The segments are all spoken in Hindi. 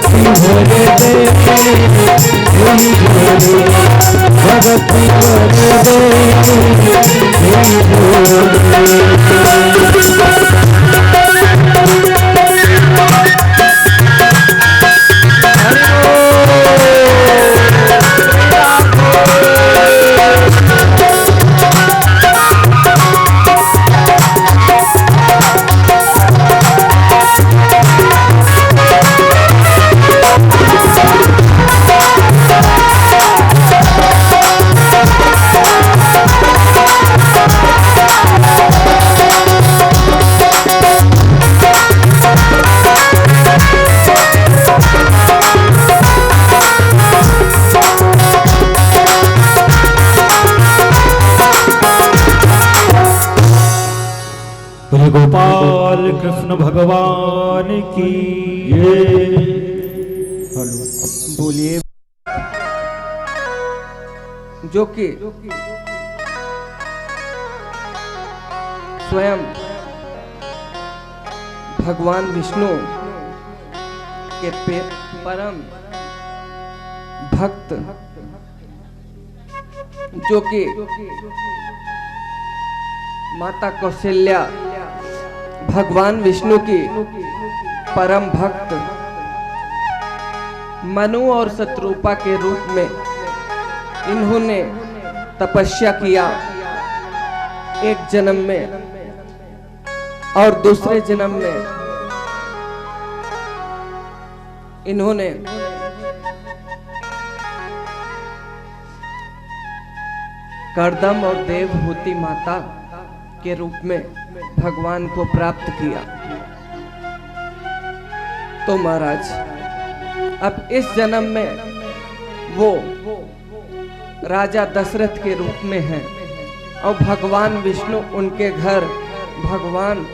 भगती भरे दे वही भोले भगती भरे दे वही गोपाल कृष्ण भगवान की बोलिए। जो कि स्वयं भगवान विष्णु के परम भक्त, जो कि माता कौशल्या भगवान विष्णु की परम भक्त मनु और शत्रुपा के रूप में इन्होंने तपस्या किया एक जन्म में, और दूसरे जन्म में इन्होंने कर्दम और देवहूति माता के रूप में भगवान को प्राप्त किया। तो महाराज अब इस जन्म में वो राजा दशरथ के रूप में हैं और भगवान विष्णु उनके घर भगवान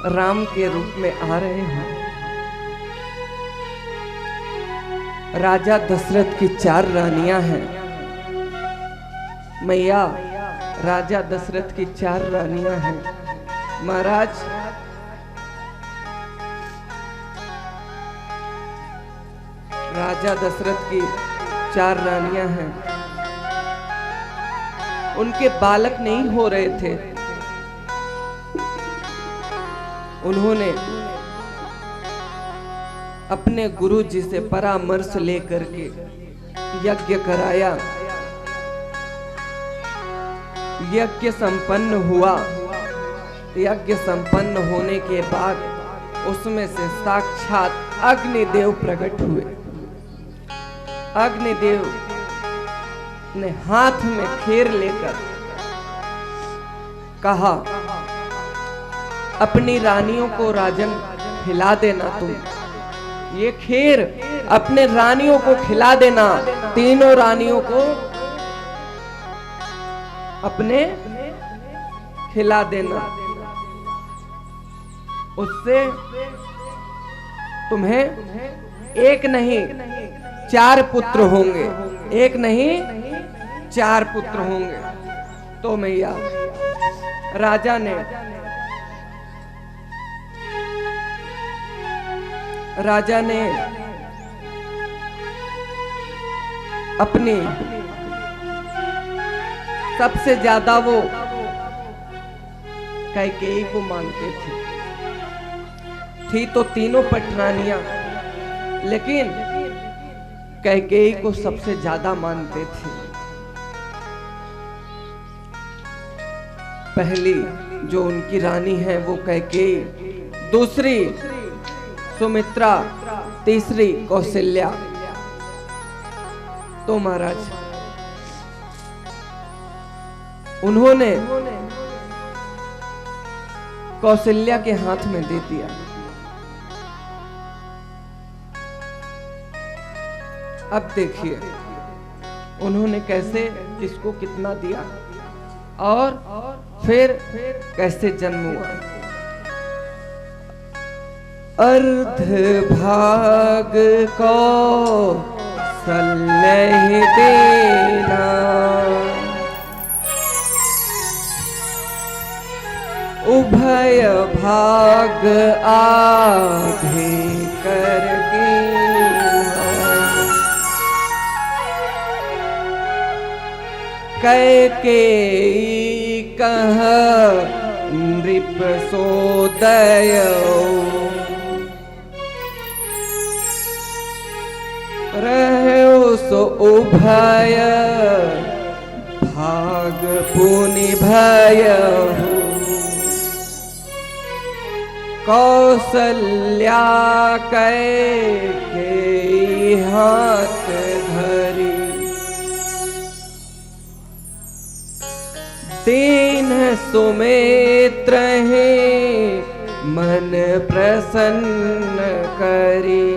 राम के रूप में आ रहे हैं। राजा दशरथ की 4 रानियां हैं। मैया राजा दशरथ की 4 रानियां हैं। महाराज राजा दशरथ की 4 रानियां हैं। उनके बालक नहीं हो रहे थे। उन्होंने अपने गुरु जी से परामर्श लेकर के यज्ञ कराया। यज्ञ संपन्न हुआ। यज्ञ संपन्न होने के बाद उसमें से साक्षात अग्निदेव प्रकट हुए। अग्निदेव ने हाथ में खेर लेकर कहा, अपनी रानियों को राजन खिला देना। तुम ये खेर अपने रानियों को खिला देना। तीनों रानियों को अपने खिला देना। उससे तुम्हें एक नहीं 4 पुत्र होंगे। एक नहीं 4 पुत्र होंगे। तो मैया राजा ने अपनी सबसे ज्यादा वो कैकेयी को मानते थे। थी तो तीनों पटरानियां, लेकिन कैकेयी को सबसे ज्यादा मानते थे। पहली जो उनकी रानी है वो कैकेयी, दूसरी सुमित्रा, तीसरी कौशल्या। तो महाराज उन्होंने कौशल्या के हाथ में दे दिया। अब देखिए उन्होंने कैसे किसको कितना दिया और फिर कैसे जन्म हुआ। अर्ध भाग को सल्लह देना, उभय भाग आधे करके कैकेयी कह नृप सोदय रहो सो उभय भाग पुनि भय कौसल्या कैकेयी हाथ धरी दीन सुमित्र है मन प्रसन्न करी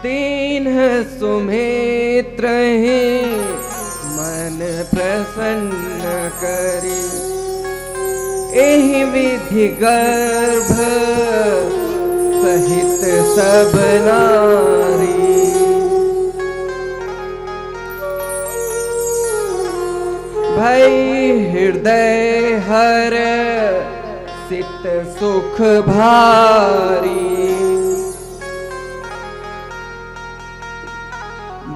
दीन सुमित्र है मन प्रसन्न करी एहि विधि गर्भ सहित सब नारी भई हृदय हर सित सुख भारी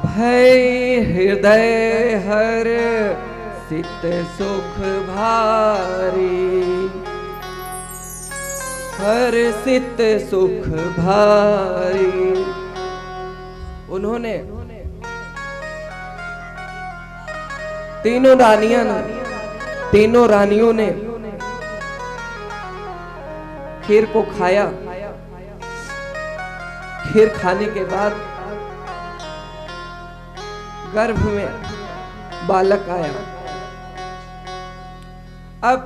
भई हृदय हर सित सुख भारी हर सित सुख भारी। उन्होंने तीनों रानियों ने खीर को खाया। खीर खाने के बाद गर्भ में बालक आया। अब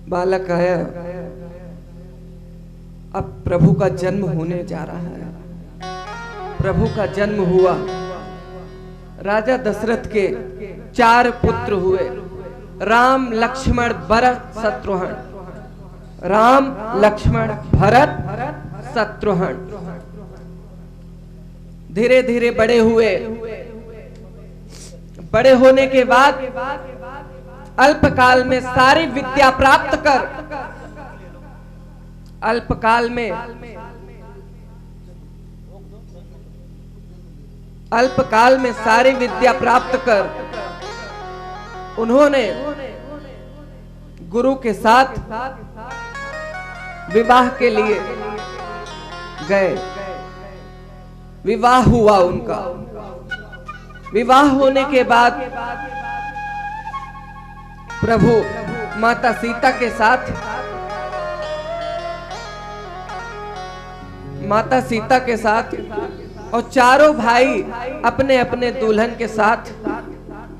बालक आया, अब प्रभु का जन्म होने जा रहा है। प्रभु का जन्म हुआ। राजा दशरथ के 4 पुत्र हुए, राम लक्ष्मण भरत शत्रुघ्न। राम लक्ष्मण भरत शत्रुघ्न धीरे धीरे बड़े हुए। बड़े होने के बाद अल्पकाल में सारी विद्या प्राप्त कर अल्पकाल में सारी विद्या प्राप्त कर उन्होंने गुरु के साथ विवाह के लिए गए। विवाह हुआ उनका। विवाह होने के बाद प्रभु माता सीता के साथ और चारों भाई अपने अपने दुल्हन के साथ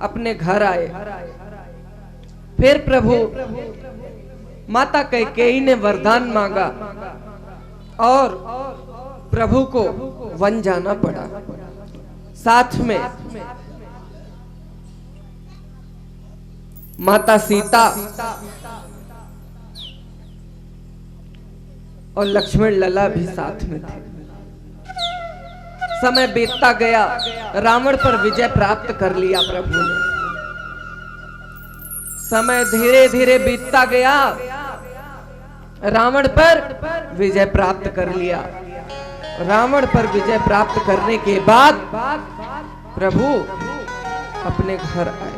अपने घर आए। फिर प्रभु माता कैकेयी ने वरदान मांगा और प्रभु को वन जाना पड़ा। साथ में माता सीता और लक्ष्मण लला भी साथ में थे। समय बीतता गया, रावण पर विजय प्राप्त कर लिया प्रभु ने। समय धीरे धीरे बीतता गया, रावण पर विजय प्राप्त कर लिया। रावण पर विजय प्राप्त करने के बाद प्रभु अपने घर आए।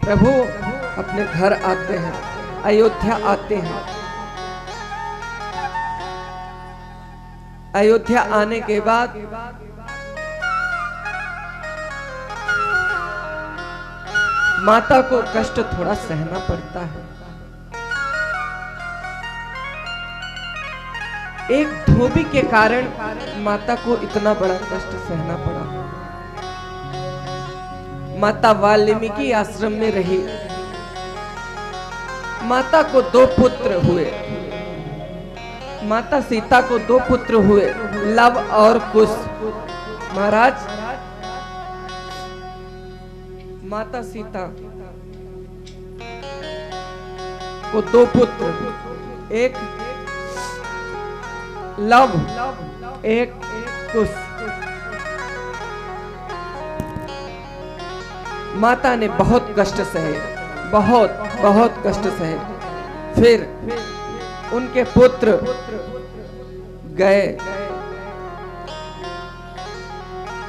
प्रभु अपने घर आते हैं, अयोध्या आते हैं। अयोध्या आने के बाद माता को कष्ट थोड़ा सहना पड़ता है। एक धोबी के कारण माता को इतना बड़ा कष्ट सहना पड़ा। माता वाल्मीकि आश्रम में रही। माता को 2 पुत्र हुए। माता सीता को 2 पुत्र हुए, लव और कुश। महाराज, माता सीता को 2 पुत्र, एक लव एक कुश। माता ने बहुत कष्ट सहे, बहुत बहुत कष्ट सहे। फिर उनके पुत्र गए,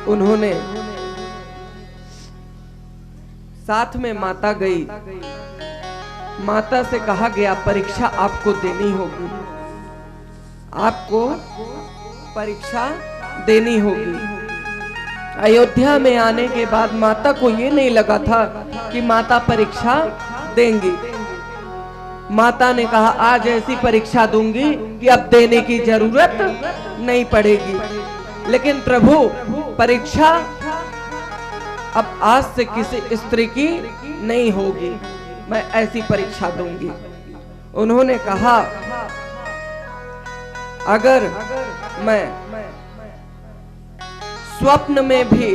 उन्होंने साथ में माता गई। माता से कहा गया परीक्षा आपको देनी होगी, आपको परीक्षा देनी होगी। अयोध्या में आने के बाद माता को ये नहीं लगा था कि माता परीक्षा देंगी। माता ने कहा आज ऐसी परीक्षा दूंगी कि अब देने की जरूरत नहीं पड़ेगी। लेकिन प्रभु परीक्षा अब आज से किसी स्त्री की नहीं होगी, मैं ऐसी परीक्षा दूंगी। उन्होंने कहा अगर मैं स्वप्न में भी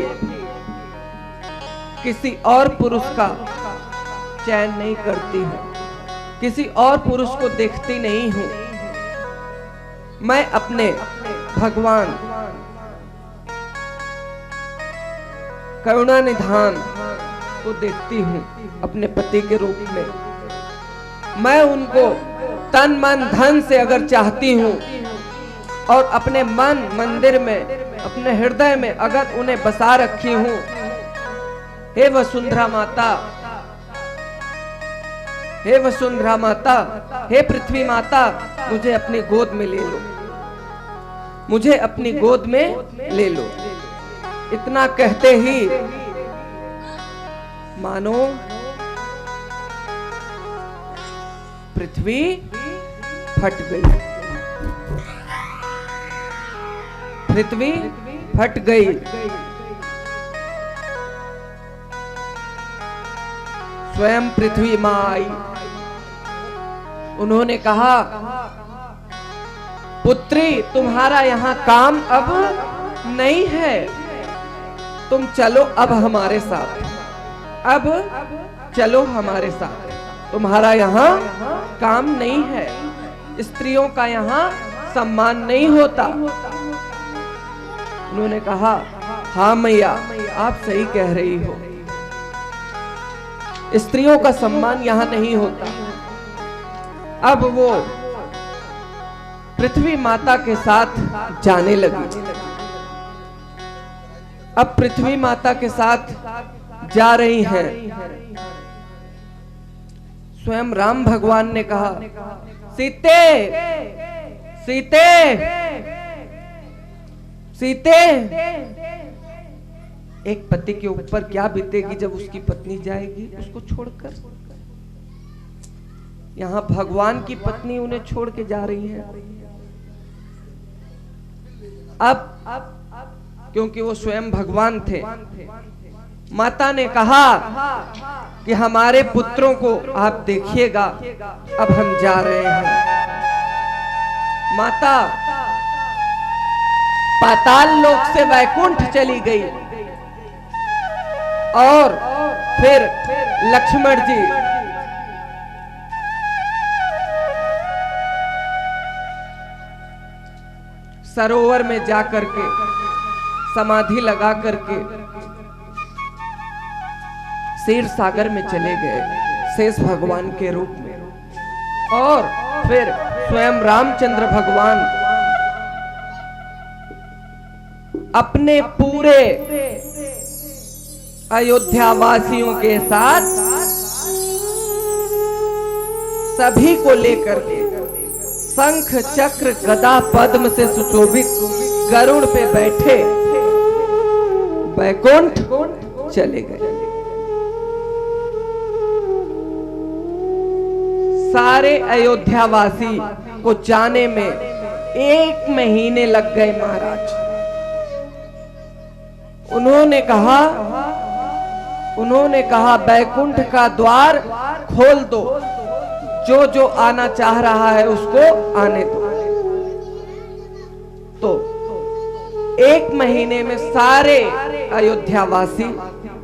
किसी और पुरुष का चयन नहीं करती हूं, किसी और पुरुष को देखती नहीं हूं, मैं अपने भगवान करुणा निधान को देखती हूं अपने पति के रूप में। मैं उनको तन मन धन से अगर चाहती हूं और अपने मन मंदिर में, अपने हृदय में अगर उन्हें बसा रखी हूं, हे वसुंधरा माता, हे वसुंधरा माता, हे पृथ्वी माता, मुझे अपनी गोद में ले लो, मुझे अपनी गोद में ले लो। इतना कहते ही मानो पृथ्वी फट गई, पृथ्वी फट गई। स्वयं पृथ्वी मां आई। उन्होंने कहा पुत्री तुम्हारा यहाँ काम अब नहीं है, तुम चलो अब हमारे साथ, अब चलो हमारे साथ, तुम्हारा यहाँ काम नहीं है, स्त्रियों का यहाँ सम्मान नहीं होता। उन्होंने कहा हाँ मैया आप सही कह रही हो, स्त्रियों का सम्मान यहाँ नहीं होता। अब वो पृथ्वी माता के साथ जाने लगी। अब पृथ्वी माता के साथ जा रही हैं। स्वयं राम भगवान ने कहा सीते सीते सीते। एक पति के ऊपर क्या बीतेगी जब उसकी पत्नी जाएगी उसको छोड़कर। यहाँ भगवान की पत्नी उन्हें छोड़ के जा रही है। अब क्योंकि वो स्वयं भगवान थे, माता ने कहा कि हमारे पुत्रों को आप देखिएगा, अब हम जा रहे हैं। माता पाताल लोक से वैकुंठ चली गई और फिर लक्ष्मण जी सरोवर में जाकर के समाधि लगा करके क्षीर सागर में चले गए शेष भगवान के रूप में। और फिर स्वयं रामचंद्र भगवान अपने पूरे अयोध्या वासियों के साथ सभी को लेकर के शंख चक्र गदा पद्म से सुशोभित गरुड़ पे बैठे वैकुंठ चले गए। सारे अयोध्यावासी को जाने में 1 महीने लग गए महाराज। उन्होंने कहा वैकुंठ का द्वार खोल दो, जो जो आना चाह रहा है उसको आने दो। तो 1 महीने में सारे अयोध्यावासी